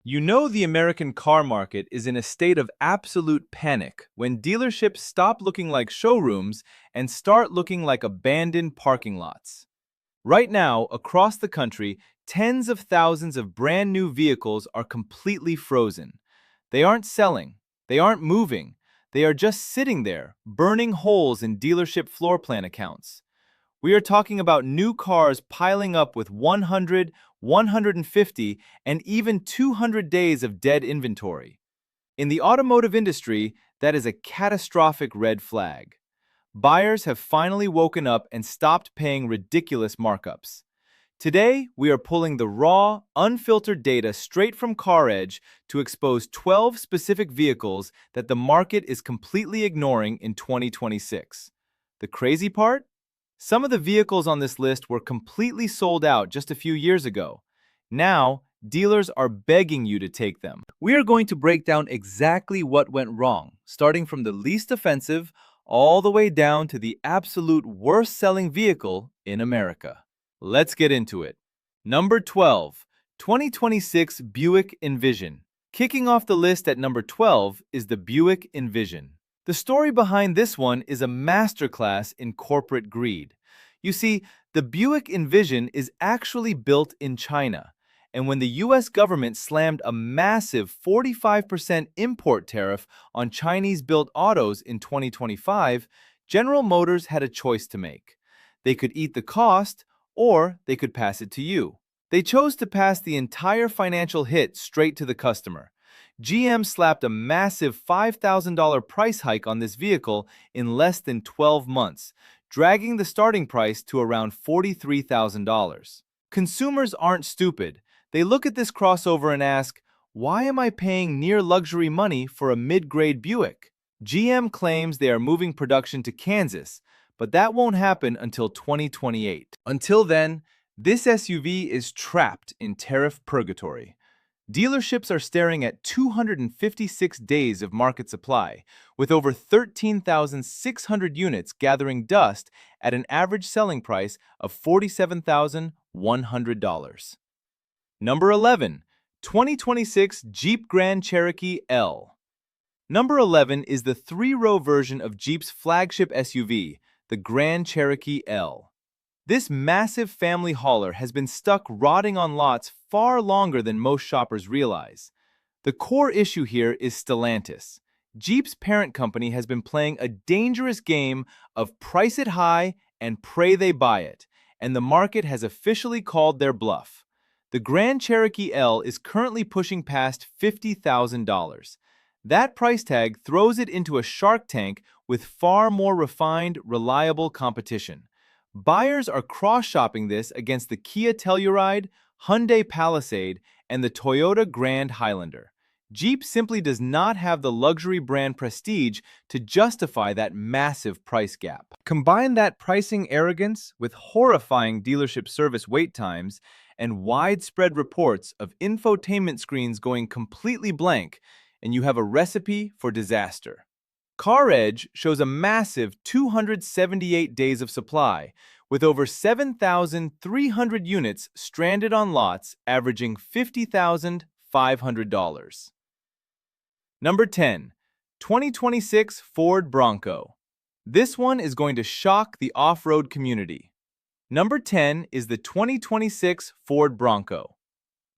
You know the American car market is in a state of absolute panic when dealerships stop looking like showrooms and start looking like abandoned parking lots. Right now, across the country, tens of thousands of brand new vehicles are completely frozen. They aren't selling, they aren't moving, they are just sitting there, burning holes in dealership floor plan accounts. We are talking about new cars piling up with 100, 150, and even 200 days of dead inventory. In the automotive industry, that is a catastrophic red flag. Buyers have finally woken up and stopped paying ridiculous markups. Today, we are pulling the raw, unfiltered data straight from CarEdge to expose 12 specific vehicles that the market is completely ignoring in 2026. The crazy part? Some of the vehicles on this list were completely sold out just a few years ago. Now, dealers are begging you to take them. We are going to break down exactly what went wrong, starting from the least offensive all the way down to the absolute worst-selling vehicle in America. Let's get into it. Number 12, 2026 Buick Envision. Kicking off the list at number 12 is the Buick Envision. The story behind this one is a masterclass in corporate greed. You see, the Buick Envision is actually built in China, and when the US government slammed a massive 45% import tariff on Chinese-built autos in 2025, General Motors had a choice to make. They could eat the cost, or they could pass it to you. They chose to pass the entire financial hit straight to the customer. GM slapped a massive $5,000 price hike on this vehicle in less than 12 months, dragging the starting price to around $43,000. Consumers aren't stupid. They look at this crossover and ask, why am I paying near luxury money for a mid-grade Buick? GM claims they are moving production to Kansas, but that won't happen until 2028. Until then, this SUV is trapped in tariff purgatory. Dealerships are staring at 256 days of market supply, with over 13,600 units gathering dust at an average selling price of $47,100. Number 11, 2026 Jeep Grand Cherokee L. Number 11 is the three-row version of Jeep's flagship SUV, the Grand Cherokee L. This massive family hauler has been stuck rotting on lots far longer than most shoppers realize. The core issue here is Stellantis. Jeep's parent company has been playing a dangerous game of price it high and pray they buy it, and the market has officially called their bluff. The Grand Cherokee L is currently pushing past $50,000. That price tag throws it into a shark tank with far more refined, reliable competition. Buyers are cross-shopping this against the Kia Telluride, Hyundai Palisade, and the Toyota Grand Highlander. Jeep simply does not have the luxury brand prestige to justify that massive price gap. Combine that pricing arrogance with horrifying dealership service wait times and widespread reports of infotainment screens going completely blank, and you have a recipe for disaster. CarEdge shows a massive 278 days of supply, with over 7,300 units stranded on lots averaging $50,500. Number 10, 2026 Ford Bronco. This one is going to shock the off-road community. Number 10 is the 2026 Ford Bronco.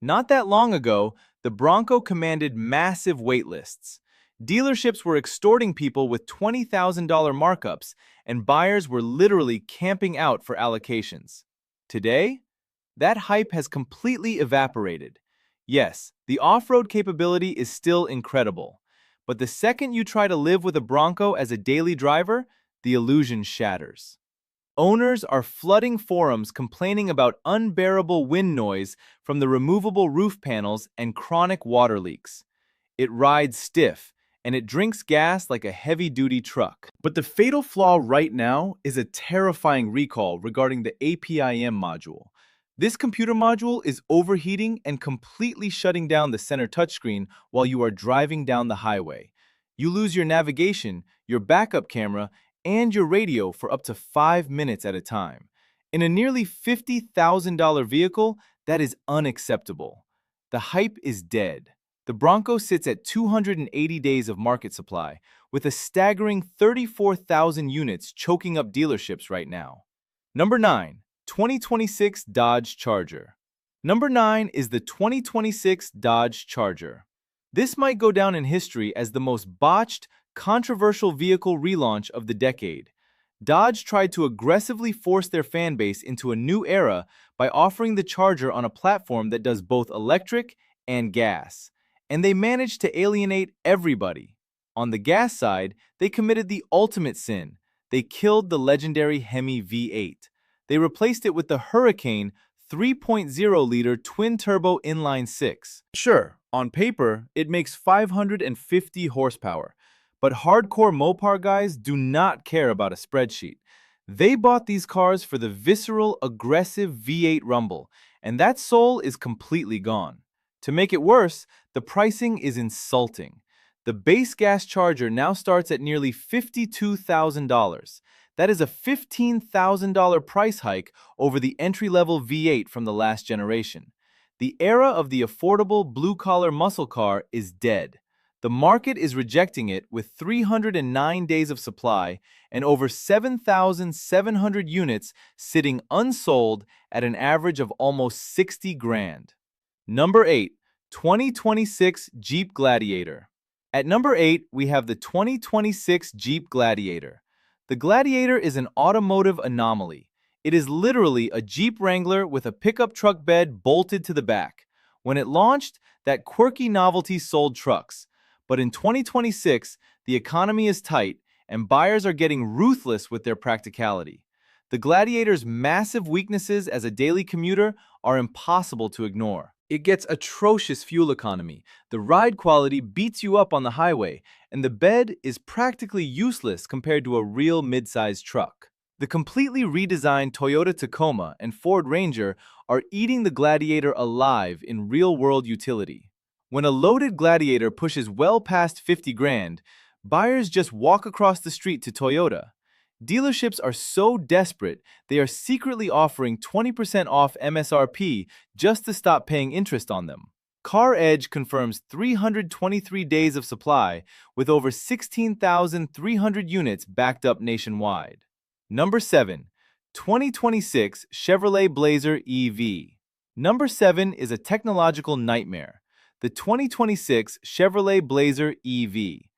Not that long ago, the Bronco commanded massive wait lists. Dealerships were extorting people with $20,000 markups, and buyers were literally camping out for allocations. Today, that hype has completely evaporated. Yes, the off-road capability is still incredible, but the second you try to live with a Bronco as a daily driver, the illusion shatters. Owners are flooding forums complaining about unbearable wind noise from the removable roof panels and chronic water leaks. It rides stiff, and it drinks gas like a heavy-duty truck. But the fatal flaw right now is a terrifying recall regarding the APIM module. This computer module is overheating and completely shutting down the center touchscreen while you are driving down the highway. You lose your navigation, your backup camera, and your radio for up to 5 minutes at a time. In a nearly $50,000 vehicle, that is unacceptable. The hype is dead. The Bronco sits at 280 days of market supply, with a staggering 34,000 units choking up dealerships right now. Number 9. 2026 Dodge Charger. Number 9 is the 2026 Dodge Charger. This might go down in history as the most botched, controversial vehicle relaunch of the decade. Dodge tried to aggressively force their fan base into a new era by offering the Charger on a platform that does both electric and gas. And they managed to alienate everybody. On the gas side, they committed the ultimate sin. They killed the legendary Hemi V8. They replaced it with the Hurricane 3.0-liter twin-turbo inline-six. Sure, on paper, it makes 550 horsepower, but hardcore Mopar guys do not care about a spreadsheet. They bought these cars for the visceral, aggressive V8 rumble, and that soul is completely gone. To make it worse, the pricing is insulting. The base gas Charger now starts at nearly $52,000. That is a $15,000 price hike over the entry-level V8 from the last generation. The era of the affordable blue-collar muscle car is dead. The market is rejecting it with 309 days of supply and over 7,700 units sitting unsold at an average of almost 60 grand. Number 8. 2026 Jeep Gladiator. At number 8, we have the 2026 Jeep Gladiator. The Gladiator is an automotive anomaly. It is literally a Jeep Wrangler with a pickup truck bed bolted to the back. When it launched, that quirky novelty sold trucks. But in 2026, the economy is tight, and buyers are getting ruthless with their practicality. The Gladiator's massive weaknesses as a daily commuter are impossible to ignore. It gets atrocious fuel economy, the ride quality beats you up on the highway, and the bed is practically useless compared to a real mid-sized truck. The completely redesigned Toyota Tacoma and Ford Ranger are eating the Gladiator alive in real-world utility. When a loaded Gladiator pushes well past 50 grand, buyers just walk across the street to Toyota. Dealerships are so desperate, they are secretly offering 20% off MSRP just to stop paying interest on them. CarEdge confirms 323 days of supply with over 16,300 units backed up nationwide. Number 7. 2026 Chevrolet Blazer EV. Number 7 is a technological nightmare. The 2026 Chevrolet Blazer EV.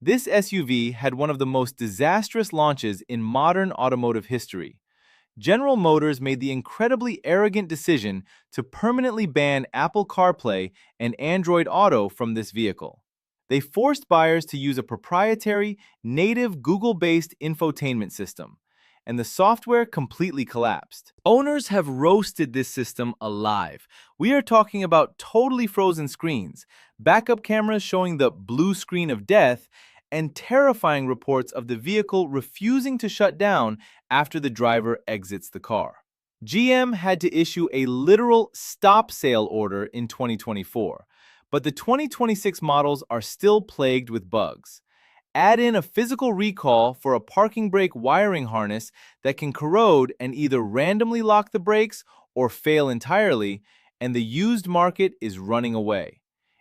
This SUV had one of the most disastrous launches in modern automotive history. General Motors made the incredibly arrogant decision to permanently ban Apple CarPlay and Android Auto from this vehicle. They forced buyers to use a proprietary, native Google-based infotainment system, and the software completely collapsed. Owners have roasted this system alive. We are talking about totally frozen screens, backup cameras showing the blue screen of death, and terrifying reports of the vehicle refusing to shut down after the driver exits the car. GM had to issue a literal stop sale order in 2024, but the 2026 models are still plagued with bugs. Add in a physical recall for a parking brake wiring harness that can corrode and either randomly lock the brakes or fail entirely, and the used market is running away.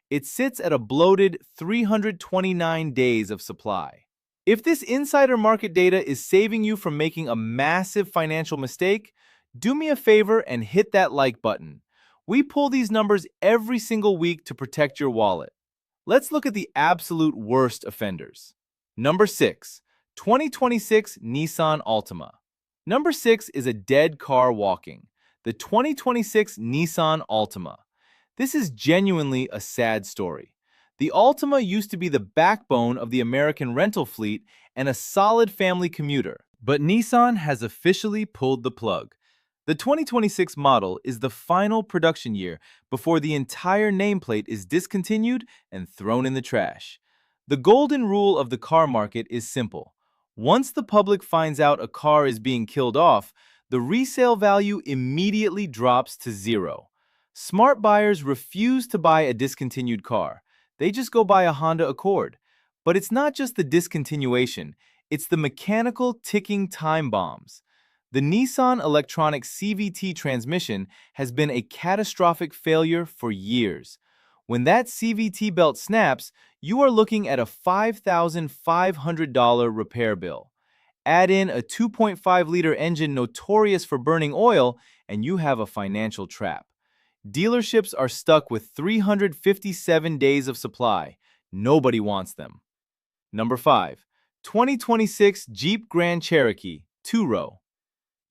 It sits at a bloated 329 days of supply. If this insider market data is saving you from making a massive financial mistake, do me a favor and hit that like button. We pull these numbers every single week to protect your wallet. Let's look at the absolute worst offenders. Number 6. 2026 Nissan Altima. Number 6 is a dead car walking. The 2026 Nissan Altima. This is genuinely a sad story. The Altima used to be the backbone of the American rental fleet and a solid family commuter, but Nissan has officially pulled the plug. The 2026 model is the final production year before the entire nameplate is discontinued and thrown in the trash. The golden rule of the car market is simple. Once the public finds out a car is being killed off, the resale value immediately drops to zero. Smart buyers refuse to buy a discontinued car. They just go buy a Honda Accord. But it's not just the discontinuation, it's the mechanical ticking time bombs. The Nissan electronic CVT transmission has been a catastrophic failure for years. When that CVT belt snaps, you are looking at a $5,500 repair bill. Add in a 2.5-liter engine notorious for burning oil, and you have a financial trap. Dealerships are stuck with 357 days of supply. Nobody wants them. Number 5. 2026 Jeep Grand Cherokee 2-row.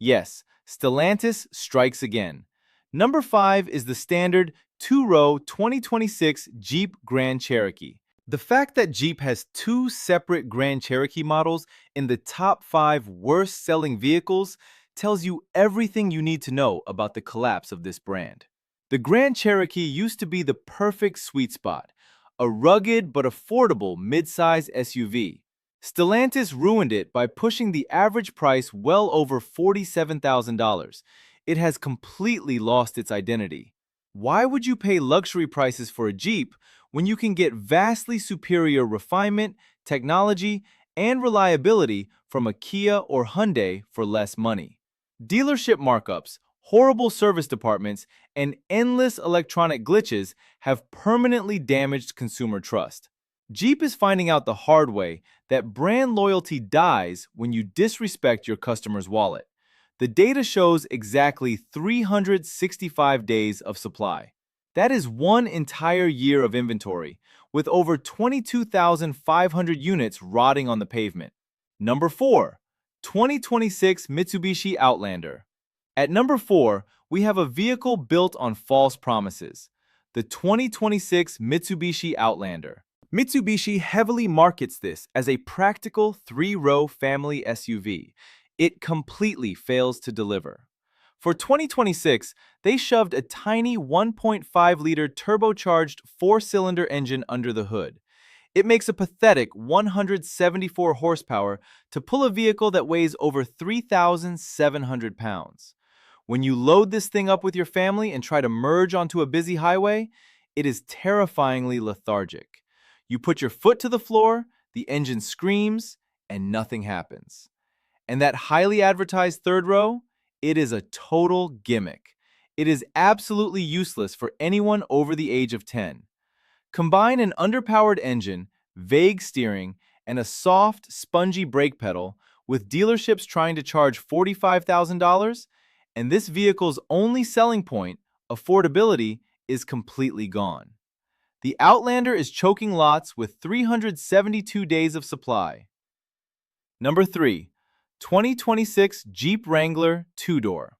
Yes, Stellantis strikes again. Number 5 is the standard 2-row 2026 Jeep Grand Cherokee. The fact that Jeep has 2 separate Grand Cherokee models in the top 5 worst-selling vehicles tells you everything you need to know about the collapse of this brand. The Grand Cherokee used to be the perfect sweet spot, a rugged but affordable midsize SUV. Stellantis ruined it by pushing the average price well over $47,000. It has completely lost its identity. Why would you pay luxury prices for a Jeep when you can get vastly superior refinement, technology, and reliability from a Kia or Hyundai for less money? Dealership markups, horrible service departments, and endless electronic glitches have permanently damaged consumer trust. Jeep is finding out the hard way that brand loyalty dies when you disrespect your customer's wallet. The data shows exactly 365 days of supply. That is one entire year of inventory, with over 22,500 units rotting on the pavement. Number 4. 2026 Mitsubishi Outlander. At number 4, we have a vehicle built on false promises, the 2026 Mitsubishi Outlander. Mitsubishi heavily markets this as a practical 3-row family SUV. It completely fails to deliver. For 2026, they shoved a tiny 1.5-liter turbocharged 4-cylinder engine under the hood. It makes a pathetic 174 horsepower to pull a vehicle that weighs over 3,700 pounds. When you load this thing up with your family and try to merge onto a busy highway, it is terrifyingly lethargic. You put your foot to the floor, the engine screams, and nothing happens. And that highly advertised 3rd row? It is a total gimmick. It is absolutely useless for anyone over the age of 10. Combine an underpowered engine, vague steering, and a soft, spongy brake pedal with dealerships trying to charge $45,000, and this vehicle's only selling point, affordability, is completely gone. The Outlander is choking lots with 372 days of supply. Number 3. 2026 Jeep Wrangler 2-door.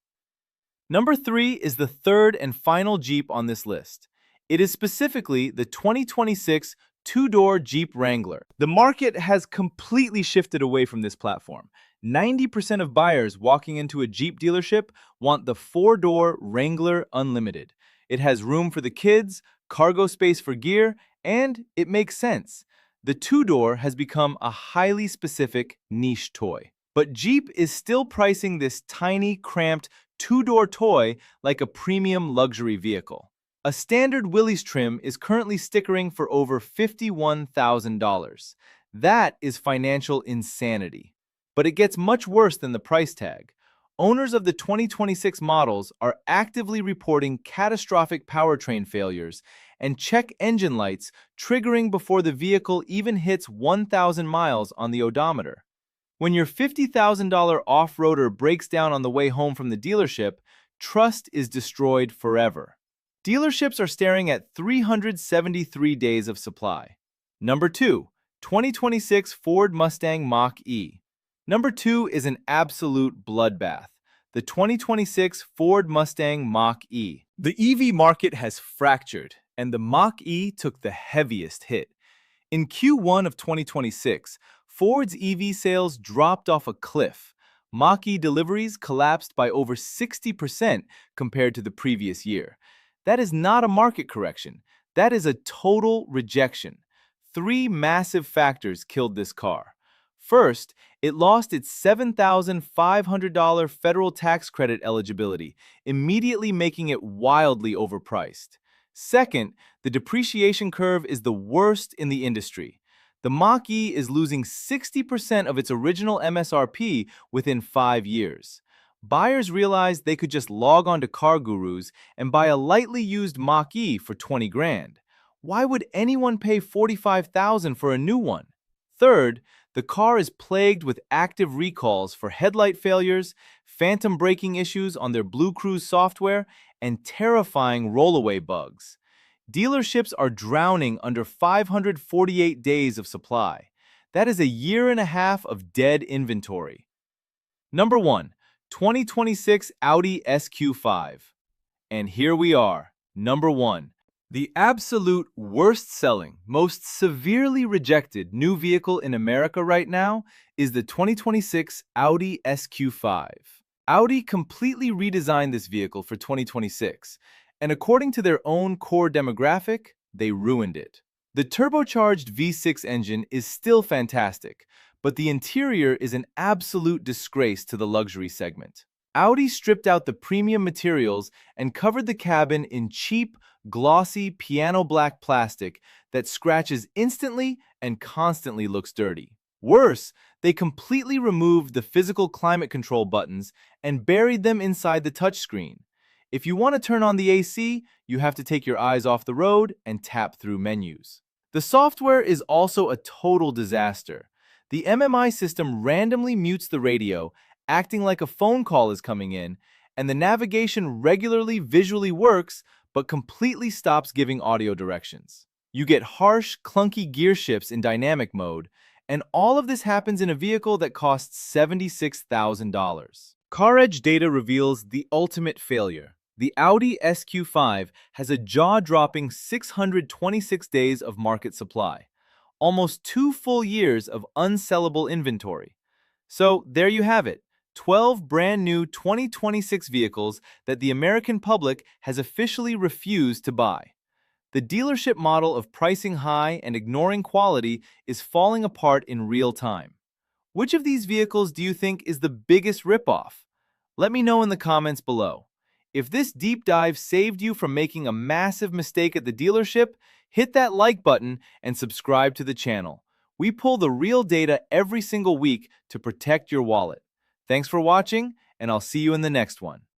Number 3 is the third and final Jeep on this list. It is specifically the 2026 2-door Jeep Wrangler. The market has completely shifted away from this platform. 90% of buyers walking into a Jeep dealership want the 4-door Wrangler Unlimited. It has room for the kids, cargo space for gear, and it makes sense. The 2-door has become a highly specific niche toy. But Jeep is still pricing this tiny, cramped 2-door toy like a premium luxury vehicle. A standard Willys trim is currently stickering for over $51,000. That is financial insanity. But it gets much worse than the price tag. Owners of the 2026 models are actively reporting catastrophic powertrain failures and check engine lights triggering before the vehicle even hits 1,000 miles on the odometer. When your $50,000 off-roader breaks down on the way home from the dealership, trust is destroyed forever. Dealerships are staring at 373 days of supply. Number 2. 2026 Ford Mustang Mach-E. Number 2 is an absolute bloodbath, the 2026 Ford Mustang Mach-E. The EV market has fractured, and the Mach-E took the heaviest hit. In Q1 of 2026, Ford's EV sales dropped off a cliff. Mach-E deliveries collapsed by over 60% compared to the previous year. That is not a market correction. That is a total rejection. 3 massive factors killed this car. First, it lost its $7,500 federal tax credit eligibility, immediately making it wildly overpriced. Second, the depreciation curve is the worst in the industry. The Mach-E is losing 60% of its original MSRP within 5 years. Buyers realized they could just log on to Car Gurus and buy a lightly used Mach-E for 20 grand. Why would anyone pay $45,000 for a new one? Third, the car is plagued with active recalls for headlight failures, phantom braking issues on their Blue Cruise software, and terrifying rollaway bugs. Dealerships are drowning under 548 days of supply. That is a year and a half of dead inventory. Number 1. 2026 Audi SQ5. And here we are, number 1. The absolute worst-selling, most severely rejected new vehicle in America right now is the 2026 Audi SQ5. Audi completely redesigned this vehicle for 2026, and according to their own core demographic, they ruined it. The turbocharged V6 engine is still fantastic, but the interior is an absolute disgrace to the luxury segment. Audi stripped out the premium materials and covered the cabin in cheap, glossy piano black plastic that scratches instantly and constantly looks dirty. Worse, they completely removed the physical climate control buttons and buried them inside the touchscreen. If you want to turn on the AC, you have to take your eyes off the road and tap through menus. The software is also a total disaster. The MMI system randomly mutes the radio, acting like a phone call is coming in, and the navigation regularly visually works, but completely stops giving audio directions. You get harsh, clunky gear shifts in dynamic mode, and all of this happens in a vehicle that costs $76,000. CarEdge data reveals the ultimate failure. The Audi SQ5 has a jaw-dropping 626 days of market supply, almost 2 full years of unsellable inventory. So there you have it, 12 brand new 2026 vehicles that the American public has officially refused to buy. The dealership model of pricing high and ignoring quality is falling apart in real time. Which of these vehicles do you think is the biggest ripoff? Let me know in the comments below. If this deep dive saved you from making a massive mistake at the dealership, hit that like button and subscribe to the channel. We pull the real data every single week to protect your wallet. Thanks for watching, and I'll see you in the next one.